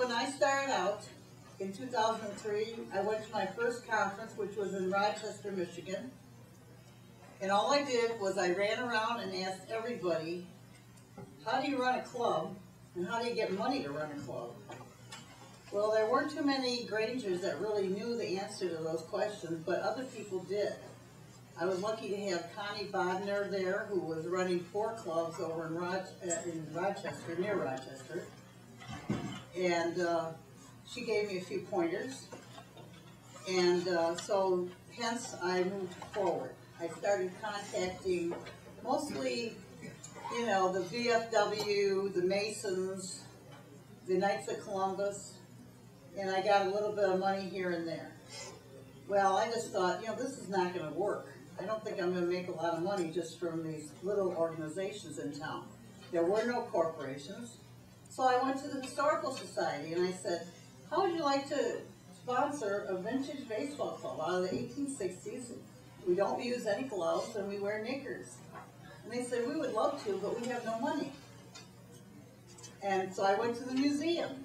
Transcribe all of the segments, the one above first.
when I started out in 2003, I went to my first conference, which was in Rochester, Michigan. And all I did was I ran around and asked everybody, how do you run a club, and how do you get money to run a club? Well, there weren't too many Grangers that really knew the answer to those questions, but other people did. I was lucky to have Connie Bodner there, who was running 4 clubs over in Rochester, near Rochester. And she gave me a few pointers. And so, hence, I moved forward. I started contacting mostly, you know, the VFW, the Masons, the Knights of Columbus, and I got a little bit of money here and there. Well, I just thought, you know, this is not going to work. I don't think I'm going to make a lot of money just from these little organizations in town. There were no corporations. So I went to the Historical Society and I said, how would you like to sponsor a vintage baseball club out of the 1860s? We don't use any gloves and we wear knickers. And they said, we would love to, but we have no money. And so I went to the museum.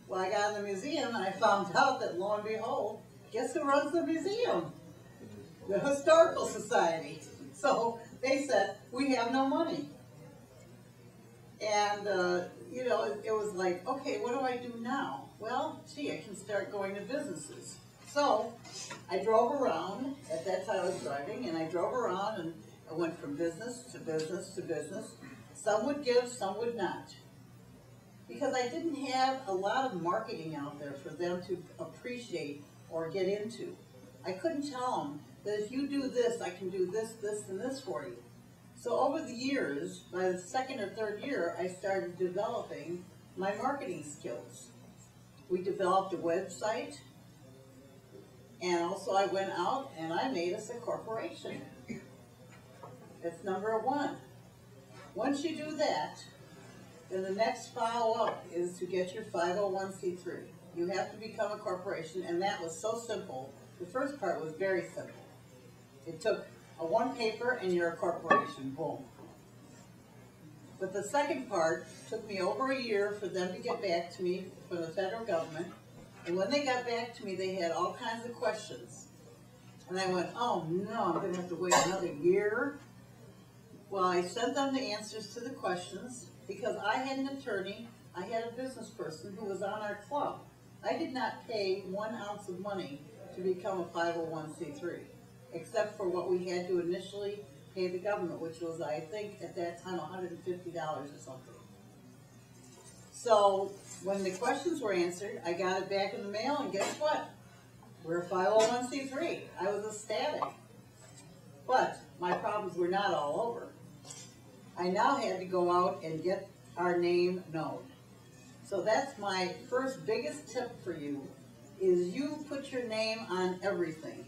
Well, I got in the museum and I found out that, lo and behold, guess who runs the museum? The Historical Society. So they said, we have no money. And, you know, it was like, okay, what do I do now? Well, gee, I can start going to businesses. So I drove around. At that time I was driving, and I drove around and I went from business to business to business. Some would give, some would not. Because I didn't have a lot of marketing out there for them to appreciate or get into. I couldn't tell them that if you do this, I can do this, this, and this for you. So over the years, by the 2nd or 3rd year, I started developing my marketing skills. We developed a website, and also I went out and I made us a corporation. That's number 1. Once you do that, then the next follow-up is to get your 501c3. You have to become a corporation, and that was so simple. The first part was very simple. It took a 1 paper and you're a corporation, boom. But the second part took me over a year for them to get back to me from the federal government. And when they got back to me, they had all kinds of questions. And I went, oh no, I'm going to have to wait another year. Well, I sent them the answers to the questions because I had an attorney, I had a business person who was on our club. I did not pay 1 ounce of money to become a 501c3, except for what we had to initially pay the government, which was, I think, at that time, $150 or something. So when the questions were answered, I got it back in the mail, and guess what? We're a 501c3. I was ecstatic. But my problems were not all over. I now had to go out and get our name known. So that's my first biggest tip for you, is you put your name on everything.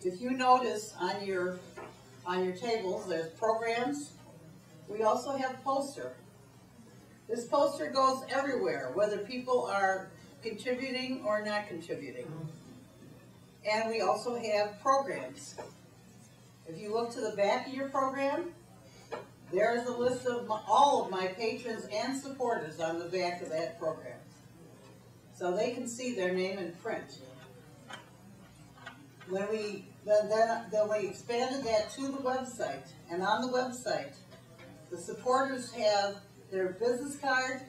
If you notice on your tables, there's programs. We also have poster. This poster goes everywhere, whether people are contributing or not contributing. And we also have programs. If you look to the back of your program, there's a list of all of my patrons and supporters on the back of that program. So they can see their name in print. When we then we expanded that to the website, and on the website, the supporters have their business card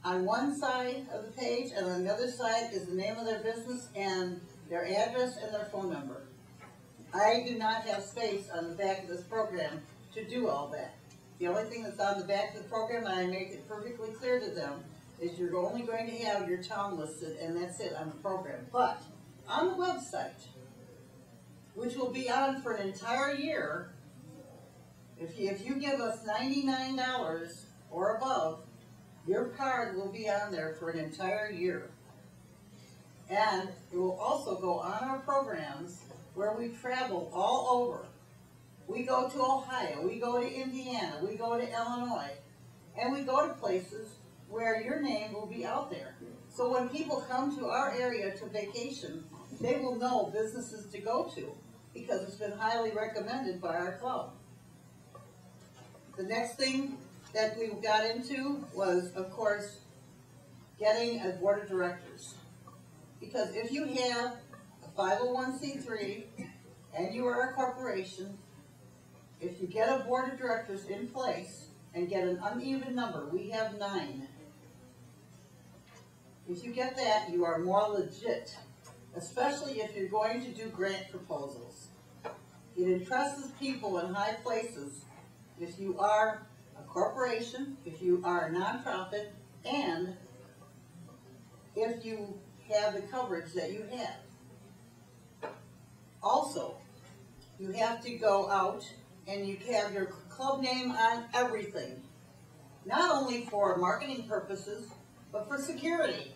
on one side of the page, and on the other side is the name of their business and their address and their phone number. I do not have space on the back of this program to do all that. The only thing that's on the back of the program, and I make it perfectly clear to them, is you're only going to have your town listed, and that's it on the program. But on the website, which will be on for an entire year, if you give us $99 or above, your card will be on there for an entire year. And it will also go on our programs where we travel all over. We go to Ohio, we go to Indiana, we go to Illinois, and we go to places where your name will be out there. So when people come to our area to vacation, they will know businesses to go to because it's been highly recommended by our club. The next thing that we got into was, of course, getting a board of directors. Because if you have a 501c3 and you are a corporation, if you get a board of directors in place and get an uneven number, we have 9. If you get that, you are more legit, especially if you're going to do grant proposals. It impresses people in high places if you are a corporation, if you are a nonprofit, and if you have the coverage that you have. Also, you have to go out and you have your club name on everything. Not only for marketing purposes, but for security.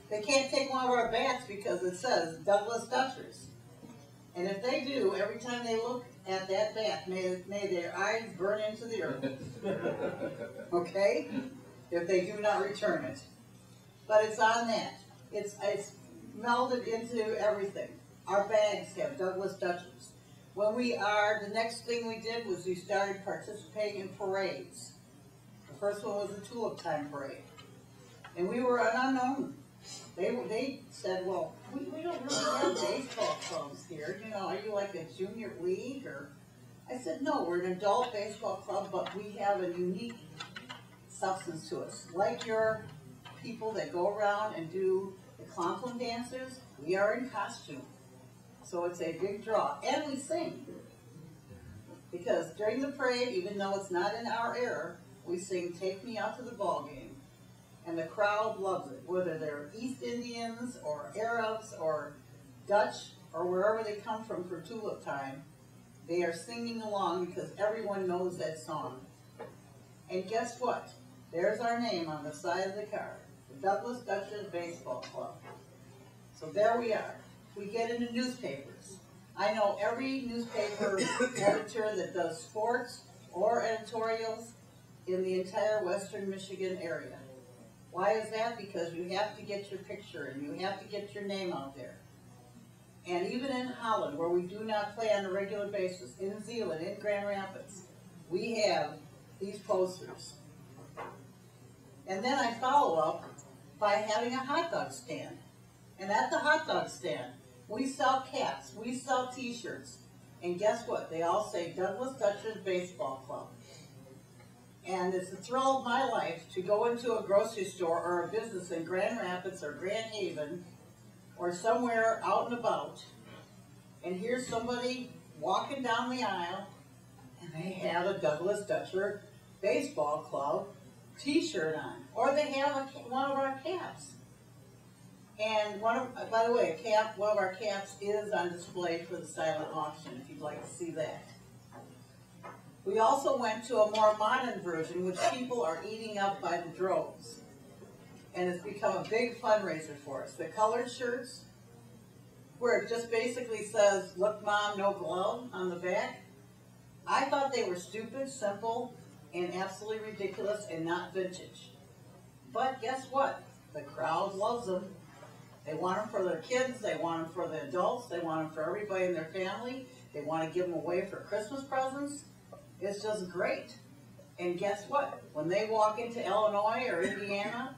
They can't take one of our bats because it says Douglas Dutchers. And if they do, every time they look at that bat, may their eyes burn into the earth. Okay? If they do not return it. But it's on that. It's melded into everything. Our bags have Douglas Dutchers. The next thing we did was we started participating in parades. The first one was the Tulip Time Parade. And we were an unknown. They said, well, we don't really have baseball clubs here. You know, are you like a junior league? Or I said, no, we're an adult baseball club, but we have a unique substance to us. Like your people that go around and do the Conklin dancers, we are in costume. So it's a big draw. And we sing. Because during the parade, even though it's not in our era, we sing Take Me Out to the Ball Game. And the crowd loves it, whether they're East Indians or Arabs or Dutch or wherever they come from for Tulip Time. They are singing along because everyone knows that song. And guess what? There's our name on the side of the card, the Douglas Dutchers Baseball Club. So there we are. We get into newspapers. I know every newspaper editor that does sports or editorials in the entire western Michigan area. Why is that? Because you have to get your picture and you have to get your name out there. And even in Holland, where we do not play on a regular basis, in Zeeland, in Grand Rapids, we have these posters. And then I follow up by having a hot dog stand. And at the hot dog stand, we sell caps, we sell t-shirts. And guess what? They all say Douglas Dutchers Baseball Club. And it's the thrill of my life to go into a grocery store or a business in Grand Rapids or Grand Haven or somewhere out and about and hear somebody walking down the aisle and they have a Douglas Dutcher Baseball Club t-shirt on, or they have one of our caps. And by the way, one of our caps is on display for the silent auction if you'd like to see that. We also went to a more modern version, which people are eating up by the droves. And it's become a big fundraiser for us. The colored shirts, where it just basically says, look mom, no glove on the back. I thought they were stupid, simple, and absolutely ridiculous and not vintage. But guess what? The crowd loves them. They want them for their kids, they want them for the adults, they want them for everybody in their family. They want to give them away for Christmas presents. It's just great. And guess what? When they walk into Illinois or Indiana,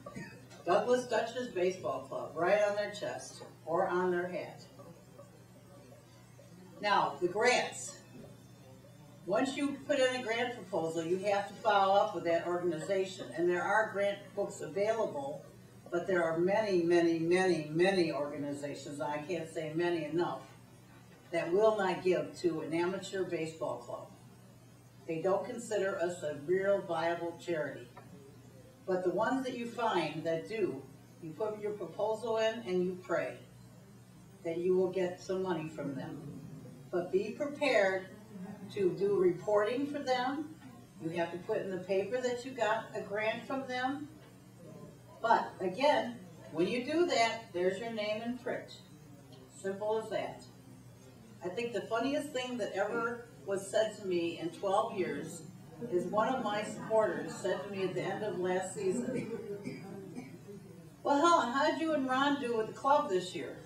Douglas Dutchers Baseball Club, right on their chest or on their hat. Now, the grants. Once you put in a grant proposal, you have to follow up with that organization. And there are grant books available, but there are many, many, many, many organizations, I can't say many enough, that will not give to an amateur baseball club. They don't consider us a real viable charity. But the ones that you find that do, you put your proposal in and you pray that you will get some money from them. But be prepared to do reporting for them. You have to put in the paper that you got a grant from them. But again, when you do that, there's your name in print. Simple as that. I think the funniest thing that ever was said to me in 12 years is one of my supporters said to me at the end of last season, well, Helen, how did you and Ron do with the club this year?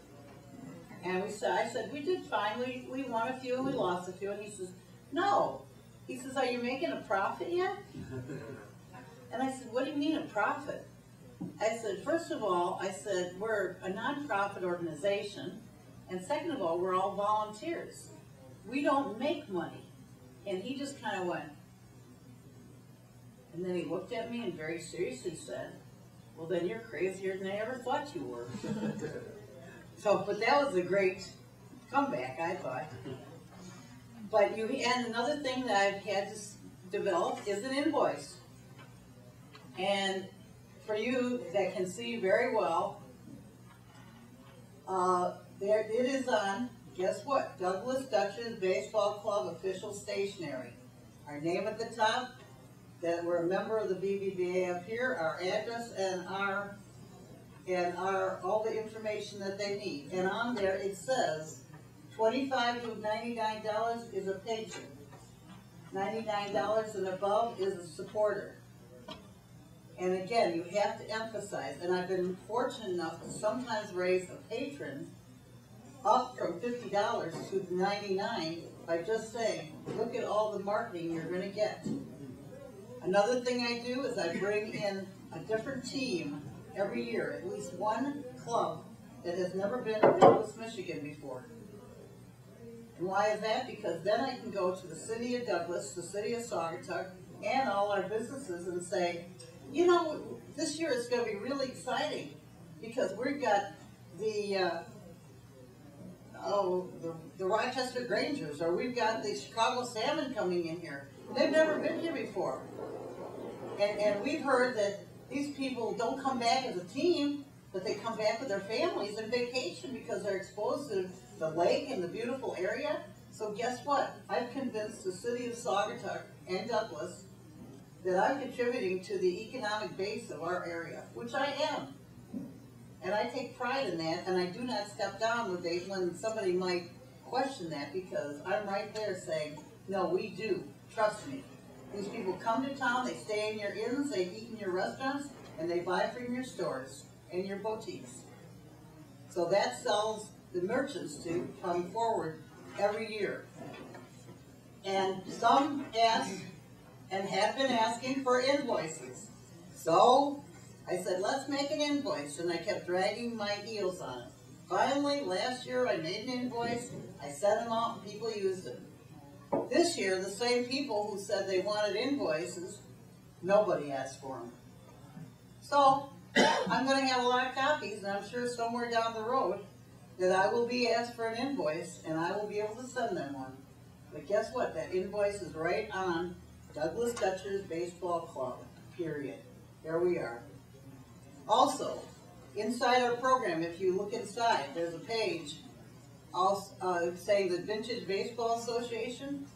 And I said, we did fine. We won a few and we lost a few. And he says, no. He says, are you making a profit yet? And I said, what do you mean a profit? I said, first of all, I said, we're a nonprofit organization, and second of all, we're all volunteers. We don't make money. And he just kind of went, and then he looked at me and very seriously said, well, then you're crazier than I ever thought you were. So, but that was a great comeback, I thought. But and another thing that I've had to develop is an invoice. And for you that can see very well, there it is on, guess what? Douglas Dutchess Baseball Club official stationery. Our name at the top, that we're a member of the VBBA up here, our address and all the information that they need. And on there it says $25 to $99 is a patron. $99 and above is a supporter. And again, you have to emphasize, and I've been fortunate enough to sometimes raise a patron up from $50 to $99 by just saying, look at all the marketing you're going to get. Another thing I do is I bring in a different team every year, at least one club that has never been to Douglas, Michigan before. And why is that? Because then I can go to the city of Douglas, the city of Saugatuck, and all our businesses and say, you know, this year it's going to be really exciting because we've got the Rochester Grangers, or we've got the Chicago Salmon coming in here. They've never been here before. And we've heard that these people don't come back as a team, but they come back with their families and vacation because they're exposed to the lake and the beautiful area. So guess what? I've convinced the city of Saugatuck and Douglas that I'm contributing to the economic base of our area, which I am. And I take pride in that, and I do not step down when somebody might question that, because I'm right there saying, no, we do. Trust me. These people come to town, they stay in your inns, they eat in your restaurants, and they buy from your stores and your boutiques. So that sells the merchants to come forward every year. And some ask and have been asking for invoices. So I said, let's make an invoice, and I kept dragging my heels on it. Finally, last year I made an invoice, I sent them out, and people used it. This year, the same people who said they wanted invoices, nobody asked for them. So I'm going to have a lot of copies, and I'm sure somewhere down the road that I will be asked for an invoice, and I will be able to send them one. But guess what? That invoice is right on Douglas Dutchess Baseball Club, period. There we are. Also, inside our program, if you look inside, there's a page saying the Vintage Baseball Association.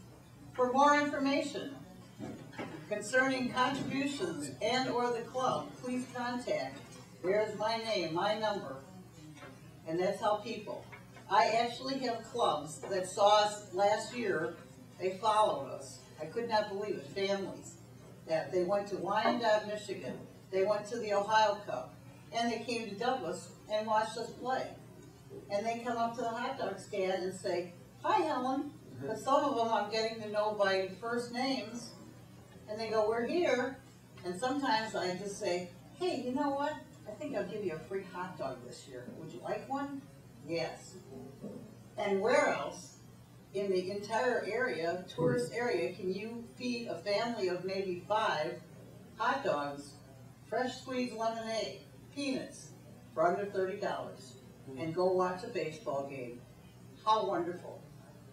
For more information concerning contributions and or the club, please contact. There's my name, my number. And that's how people. I actually have clubs that saw us last year. They followed us. I could not believe it. Families. That they went to Wyandotte, Michigan. They went to the Ohio Cup. And they came to Douglas and watched us play. And they come up to the hot dog stand and say, hi, Helen. But some of them I'm getting to know by first names. And they go, we're here. And sometimes I just say, hey, you know what? I think I'll give you a free hot dog this year. Would you like one? Yes. And where else in the entire area, tourist area, can you feed a family of maybe 5 hot dogs, fresh squeezed lemonade, peanuts, for under $30, and go watch a baseball game? How wonderful.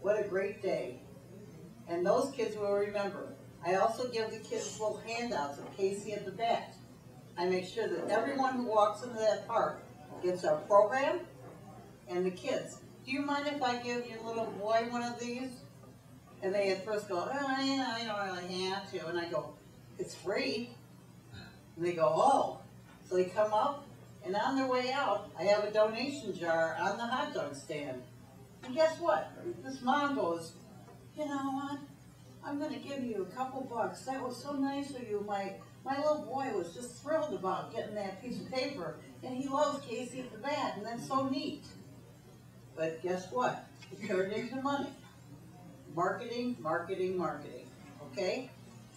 What a great day. And those kids will remember. I also give the kids little handouts of Casey at the Bat. I make sure that everyone who walks into that park gets our program and the kids. Do you mind if I give your little boy one of these? And they at first go, oh, I don't really have to. And I go, it's free. And they go, oh. So they come up, and on their way out, I have a donation jar on the hot dog stand. And guess what? This mom goes, you know what? I'm going to give you a couple bucks. That was so nice of you. My little boy was just thrilled about getting that piece of paper, and he loves Casey at the Bat, and that's so neat. But guess what? It turned into money. Marketing, marketing, marketing. Okay?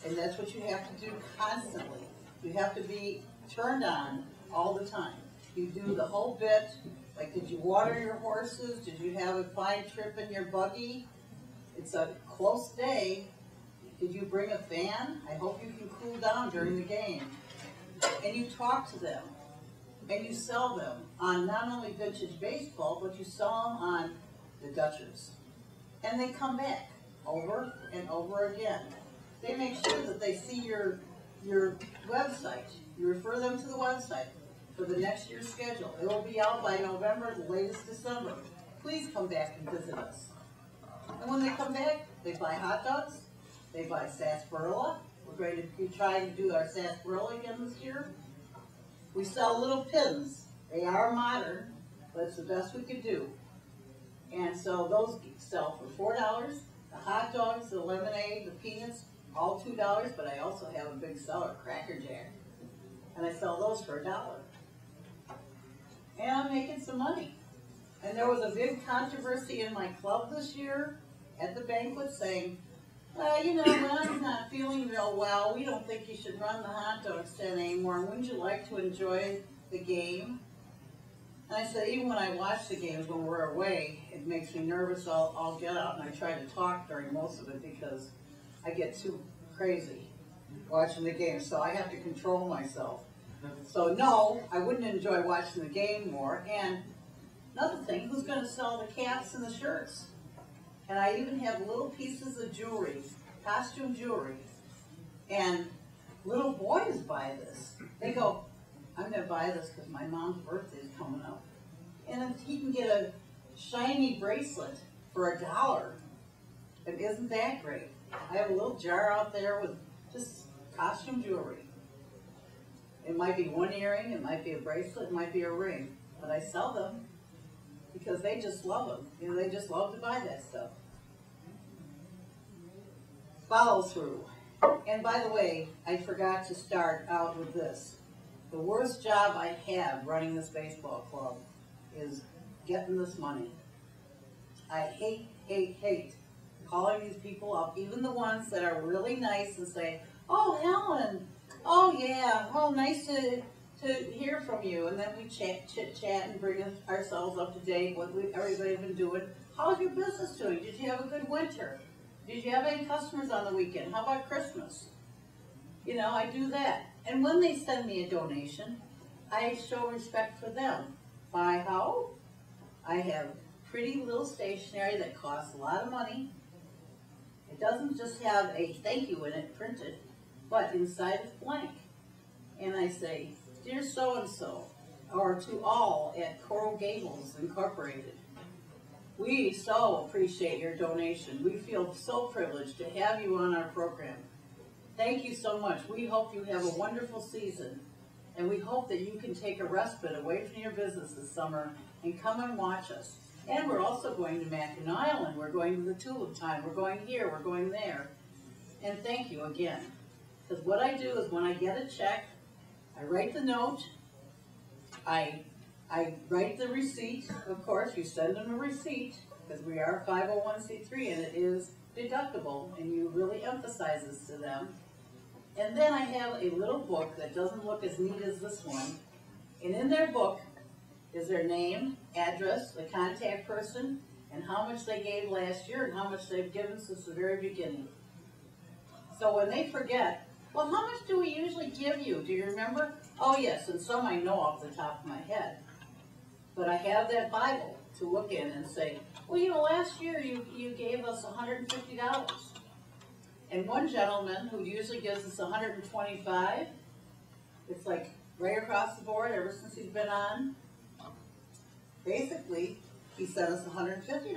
And that's what you have to do constantly. You have to be turned on all the time. You do the whole bit, like did you water your horses? Did you have a fine trip in your buggy? It's a close day. Did you bring a fan? I hope you can cool down during the game. And you talk to them, and you sell them on not only vintage baseball, but you sell them on the Dutchers. And they come back over and over again. They make sure that they see your website. You refer them to the website for the next year's schedule. It will be out by November, the latest December. Please come back and visit us. And when they come back, they buy hot dogs, they buy sarsaparilla. We're going to be trying to do our sarsaparilla again this year. We sell little pins. They are modern, but it's the best we could do. And so those sell for $4. The hot dogs, the lemonade, the peanuts, all $2, but I also have a big seller, Cracker Jack. And I sell those for $1. And I'm making some money. And there was a big controversy in my club this year at the banquet saying, well, you know, when I'm not feeling real well, we don't think you should run the hot dog stand anymore. Wouldn't you like to enjoy the game? And I said, even when I watch the games when we're away, it makes me nervous. I'll get out and I try to talk during most of it because I get too crazy watching the game, so I have to control myself. So no, I wouldn't enjoy watching the game more. And another thing, who's going to sell the caps and the shirts? And I even have little pieces of jewelry, costume jewelry. And little boys buy this. They go, I'm going to buy this because my mom's birthday is coming up. And he can get a shiny bracelet for $1. And isn't that great? I have a little jar out there with just costume jewelry. It might be one earring, it might be a bracelet, it might be a ring. But I sell them because they just love them. You know, they just love to buy that stuff. Follow through. And by the way, I forgot to start out with this. The worst job I have running this baseball club is getting this money. I hate calling these people up, even the ones that are really nice and say, oh, Helen, oh yeah, well, nice to hear from you. And then we chit chat and bring ourselves up to date, what everybody's been doing. How's your business doing? Did you have a good winter? Did you have any customers on the weekend? How about Christmas? You know, I do that. And when they send me a donation, I show respect for them. By how? I have pretty little stationery that costs a lot of money. It doesn't just have a thank you in it printed, but inside it's blank. And I say, dear so-and-so, or to all at Coral Gables Incorporated, we so appreciate your donation. We feel so privileged to have you on our program. Thank you so much. We hope you have a wonderful season, and we hope that you can take a respite away from your business this summer and come and watch us. And we're also going to Mackinac Island. We're going to the Tulip Time. We're going here. We're going there. And thank you again. Because what I do is when I get a check, I write the note, I write the receipt. Of course, you send them a receipt because we are 501c3 and it is deductible, and you really emphasize this to them. And then I have a little book that doesn't look as neat as this one. And in their book is their name, address, the contact person, and how much they gave last year and how much they've given since the very beginning. So when they forget, well, how much do we usually give you? Do you remember? Oh, yes, and some I know off the top of my head. But I have that Bible to look in and say, well, you know, last year you gave us $150. And one gentleman who usually gives us $125, it's like right across the board ever since he's been on, basically, he sent us $150.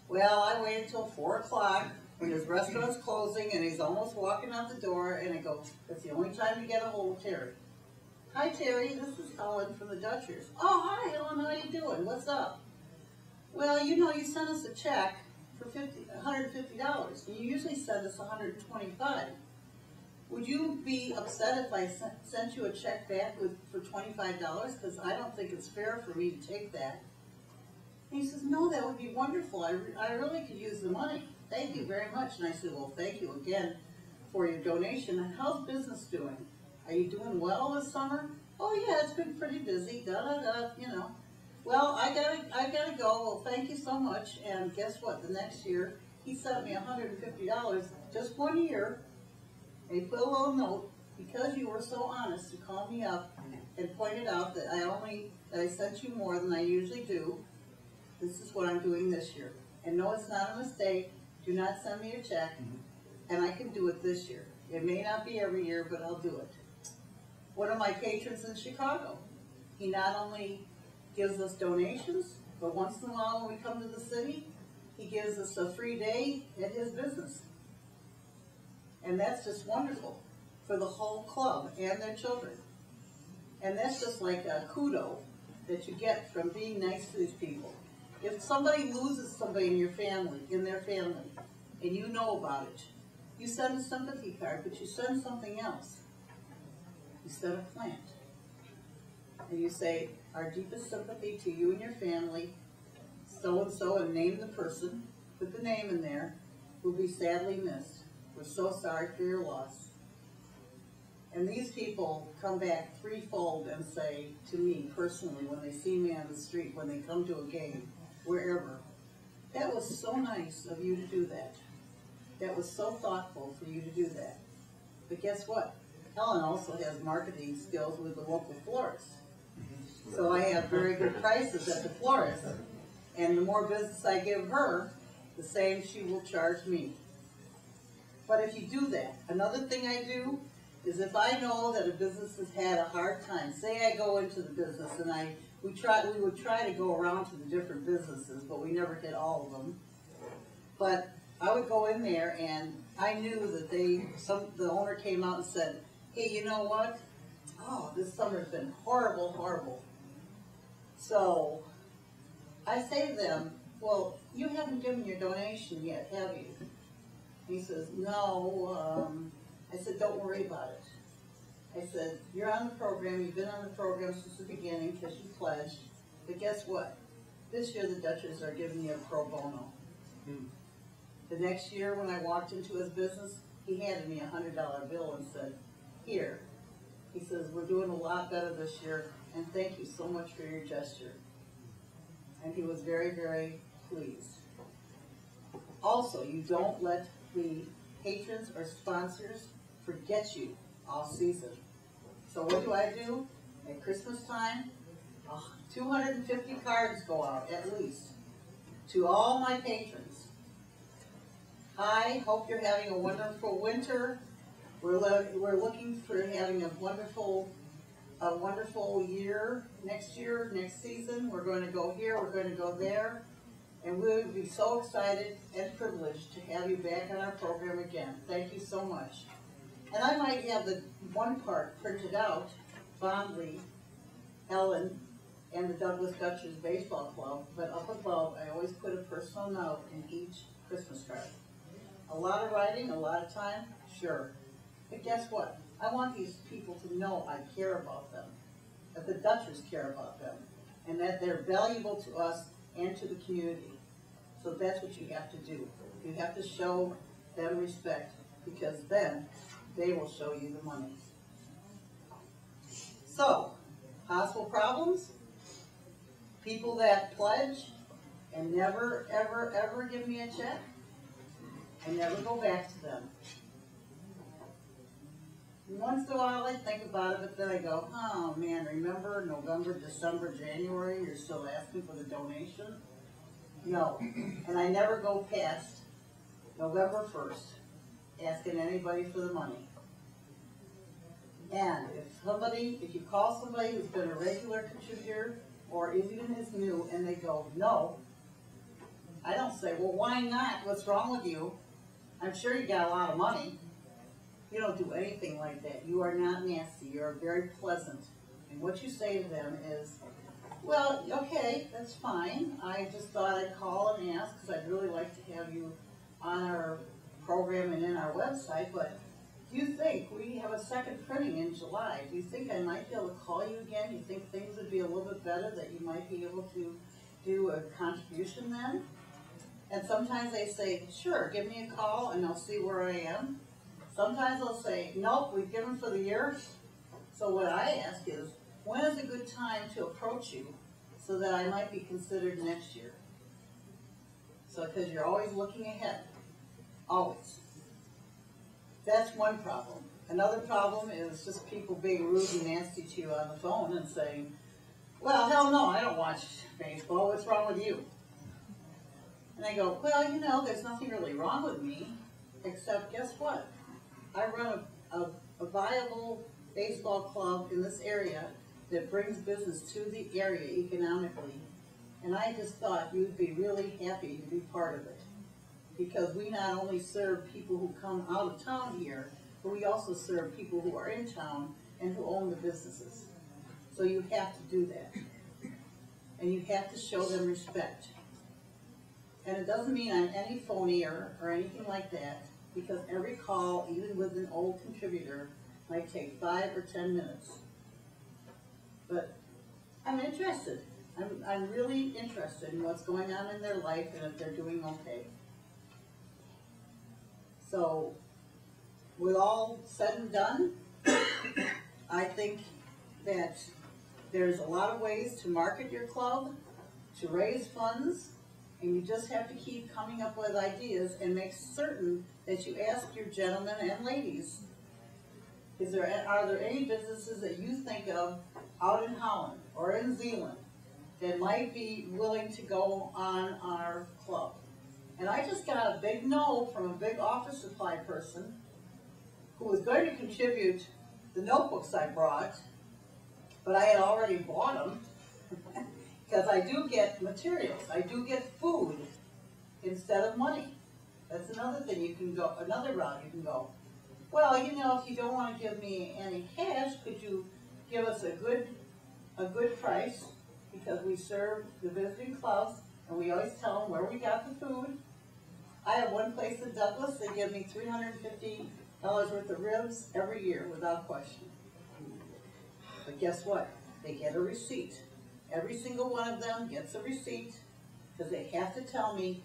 Well, I waited until 4 o'clock when his restaurant's closing and he's almost walking out the door, and I go, that's the only time you get a hold of Terry. Hi, Terry, this is Helen from the Dutchers. Oh, hi, Helen, how you doing? What's up? Well, you know, you sent us a check for $150. You usually send us $125. Would you be upset if I sent you a check back for $25? Because I don't think it's fair for me to take that. And he says, no, that would be wonderful. I really could use the money. Thank you very much. And I said, well, thank you again for your donation. And how's business doing? Are you doing well this summer? Oh yeah, it's been pretty busy, you know. Well, I gotta go. Well, thank you so much. And guess what? The next year, he sent me $150 just 1 year. And he put a little note, because you were so honest to call me up and pointed out that I sent you more than I usually do. This is what I'm doing this year. And no, it's not a mistake. Do not send me a check. And I can do it this year. It may not be every year, but I'll do it. One of my patrons in Chicago, he not only gives us donations, but once in a while when we come to the city, he gives us a free day at his business. And that's just wonderful for the whole club and their children. And that's just like a kudo that you get from being nice to these people. If somebody loses somebody in their family, and you know about it, you send a sympathy card, but you send something else. You send a plant. And you say, our deepest sympathy to you and your family, so-and-so, and name the person, put the name in there, will be sadly missed. We're so sorry for your loss. And these people come back threefold and say to me personally, when they see me on the street, when they come to a game, wherever, that was so nice of you to do that. That was so thoughtful for you to do that. But guess what? Helen also has marketing skills with the local florist. So I have very good prices at the florist. And the more business I give her, the same she will charge me. But if you do that, another thing I do is if I know that a business has had a hard time, say I go into the business and we would try to go around to the different businesses, but we never hit all of them. But I would go in there and I knew that the owner came out and said, hey, you know what? Oh, this summer's been horrible, horrible. So I say to them, well, you haven't given your donation yet, have you? He says, no. I said, don't worry about it. I said, you're on the program, you've been on the program since the beginning because you pledged, but guess what? This year the Dutchers are giving you a pro bono. The next year when I walked into his business, he handed me a $100 bill and said, here. He says, we're doing a lot better this year, and thank you so much for your gesture. And he was very, very pleased. Also, you don't let the patrons or sponsors forget you all season. So what do? At Christmas time, 250 cards go out at least to all my patrons. Hi, hope you're having a wonderful winter. We're looking for having a wonderful year next season. We're going to go here, we're going to go there. And we would be so excited and privileged to have you back on our program again. Thank you so much. And I might have the one part printed out, fondly, Helen and the Douglas Dutchers Baseball Club, but up above I always put a personal note in each Christmas card. A lot of writing, a lot of time, sure. But guess what? I want these people to know I care about them, that the Dutchers care about them, and that they're valuable to us and to the community. So that's what you have to do. You have to show them respect, because then they will show you the money. So, possible problems? People that pledge and never, ever, ever give me a check, I never go back to them. Once in a while I think about it, but then I go, oh man, remember November, December, January, you're still asking for the donation? No. And I never go past November 1st asking anybody for the money. And if you call somebody who's been a regular contributor or even is new and they go, no, I don't say, well, why not? What's wrong with you? I'm sure you got a lot of money. You don't do anything like that. You are not nasty. You are very pleasant. And what you say to them is, well, okay, that's fine. I just thought I'd call and ask because I'd really like to have you on our program and in our website, but do you think we have a second printing in July? Do you think I might be able to call you again? Do you think things would be a little bit better, that you might be able to do a contribution then? And sometimes they say, sure, give me a call and I'll see where I am. Sometimes they'll say, nope, we've given for the year, So what I ask is, when is a good time to approach you so that I might be considered next year? So, because you're always looking ahead, always. That's one problem. Another problem is just people being rude and nasty to you on the phone and saying, well, hell no, I don't watch baseball, what's wrong with you? And I go, well, you know, there's nothing really wrong with me, except guess what? I run a viable baseball club in this area that brings business to the area economically. And I just thought you'd be really happy to be part of it. Because we not only serve people who come out of town here, but we also serve people who are in town and who own the businesses. So you have to do that. And you have to show them respect. And it doesn't mean I'm any phonier or anything like that, because every call, even with an old contributor, might take 5 or 10 minutes. But I'm interested. I'm really interested in what's going on in their life and if they're doing okay. So, with all said and done, I think that there's a lot of ways to market your club, to raise funds, and you just have to keep coming up with ideas and make certain that you ask your gentlemen and ladies, are there any businesses that you think of out in Holland or in Zealand that might be willing to go on our club? And I just got a big no from a big office supply person who was going to contribute the notebooks I brought, but I had already bought them because I do get materials, I do get food instead of money. That's another thing you can go, another route you can go. Well, you know, if you don't want to give me any cash, could you give us a good price, because we serve the visiting clubs and we always tell them where we got the food. I have one place in Douglas, they give me $350 worth of ribs every year without question. But guess what? They get a receipt. Every single one of them gets a receipt, because they have to tell me,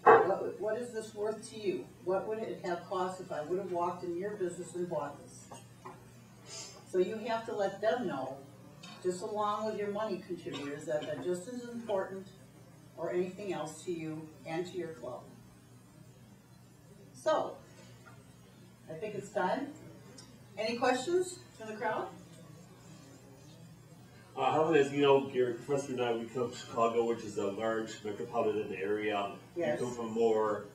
what is this worth to you? What would it have cost if I would have walked in your business and bought this? So you have to let them know, just along with your money contributors, that they're just as important or anything else to you and to your club. So, I think it's time. Any questions from the crowd? Helen, as you know, your professor and I, we come from Chicago, which is a large metropolitan area. Yes. You come from a more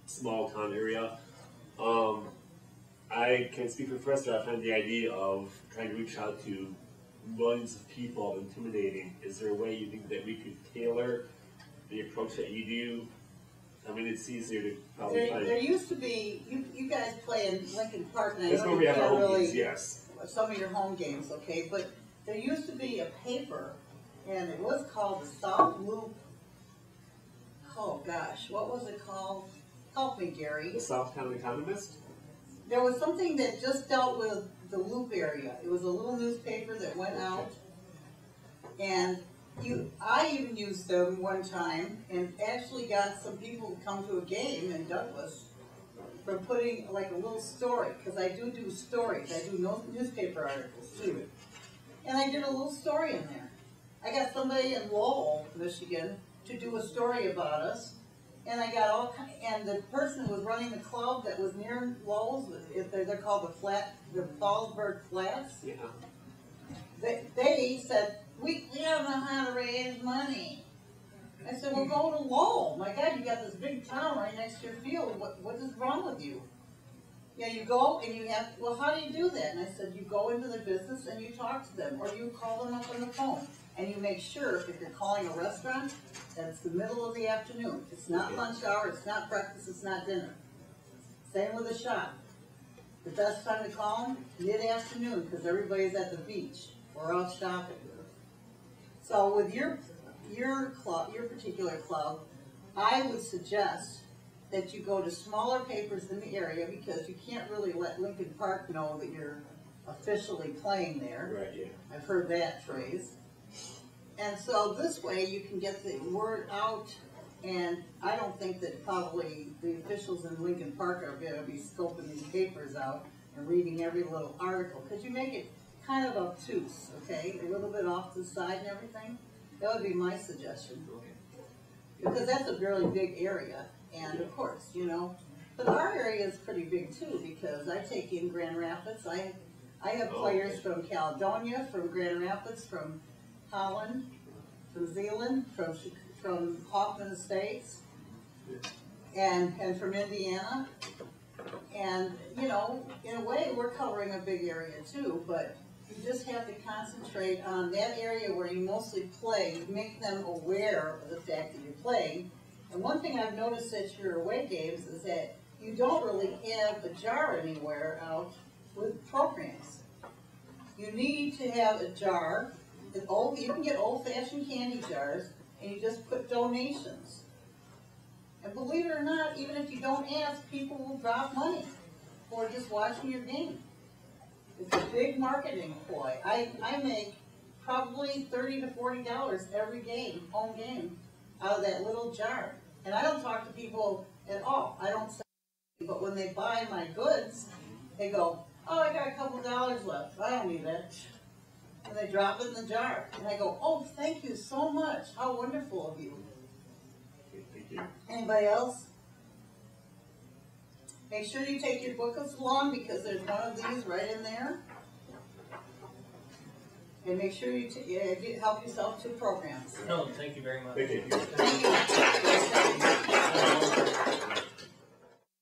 small town area. I can speak for the professor. I find the idea of trying to reach out to millions of people intimidating. Is there a way you think that we could tailor the approach that you do? I mean, it's easier to probably find. There used to be, you guys play in Lincoln Park, and I That's know where we you have our can't home really, games, yes. some of your home games, okay, but there used to be a paper, and it was called the South Loop, oh gosh, what was it called? Help me, Gary. The Southtown Economist? There was something that just dealt with the Loop area. It was a little newspaper that went out, and I even used them one time and actually got some people to come to a game in Douglas from putting like a little story, because I do stories. I do newspaper articles too. And I did a little story in there. I got somebody in Lowell, Michigan, to do a story about us. And I got and the person who was running the club that was near Lowell's, they're called the Fallsburg Flats. Yeah. They said, we don't know how to raise money. I said, well, go to Lowell. My God, you got this big town right next to your field. What is wrong with you? Yeah, you go and you have, well, how do you do that? And I said, you go into the business and you talk to them, or you call them up on the phone. And you make sure, if you're calling a restaurant, that it's the middle of the afternoon. It's not lunch hour, it's not breakfast, it's not dinner. Same with a shop. The best time to call them, mid-afternoon, because everybody's at the beach or out shopping. So with your club, your particular club, I would suggest that you go to smaller papers in the area, because you can't really let Lincoln Park know that you're officially playing there. Right, yeah. I've heard that phrase. And so this way you can get the word out, and I don't think that probably the officials in Lincoln Park are going to be scoping these papers out and reading every little article, because you make it kind of obtuse, okay, a little bit off to the side and everything. That would be my suggestion. Because that's a really big area, and of course, you know, but our area is pretty big too, because I take in Grand Rapids. I have players from Caledonia, from Grand Rapids, from Holland, from Zeeland, from Hoffman Estates, and from Indiana. And, you know, in a way, we're covering a big area too, but you just have to concentrate on that area where you mostly play, make them aware of the fact that you're playing. And one thing I've noticed at your away games is that you don't really have a jar anywhere out with programs. You need to have a jar. You can get old-fashioned candy jars, and you just put donations. And believe it or not, even if you don't ask, people will drop money for just watching your game. It's a big marketing ploy. I make probably $30 to $40 every game, home game, out of that little jar. And I don't talk to people at all. I don't say, but when they buy my goods, they go, oh, I got a couple dollars left. I don't need that. And they drop it in the jar. And I go, oh, thank you so much. How wonderful of you. Thank you. Anybody else? Make sure you take your booklets along because there's one of these right in there. And make sure you help yourself to programs. No, thank you very much. Thank you. Thank you.